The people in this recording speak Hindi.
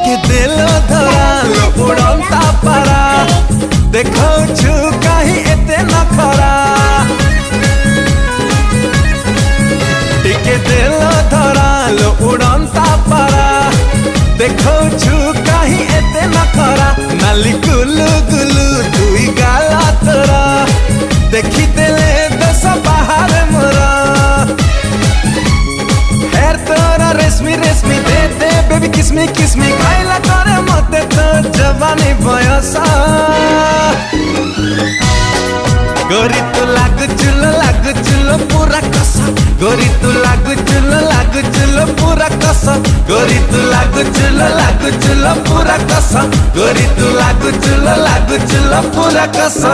टिके दिल धरा लो उड़ंता पारा देखो छु कहीं एते न खरा टिके दिल धरा लो उड़ंता पारा देखो छु कहीं एते न खरा नाली गुलु गुलु दुई गाला तोरा देखी देले दस बाहर मोरा हेर तोरा रेशमी रेशमी दे दे बेबी किसमी किसमी खाइला करे मते तो जवानी बयसा गोरी तू लागु चुलो पूरा कसा गोरी तू लागु चुलो पूरा कसा गोरी तू लागु चुलो पूरा कसा गोरी तू लागु चुलो पूरा कसा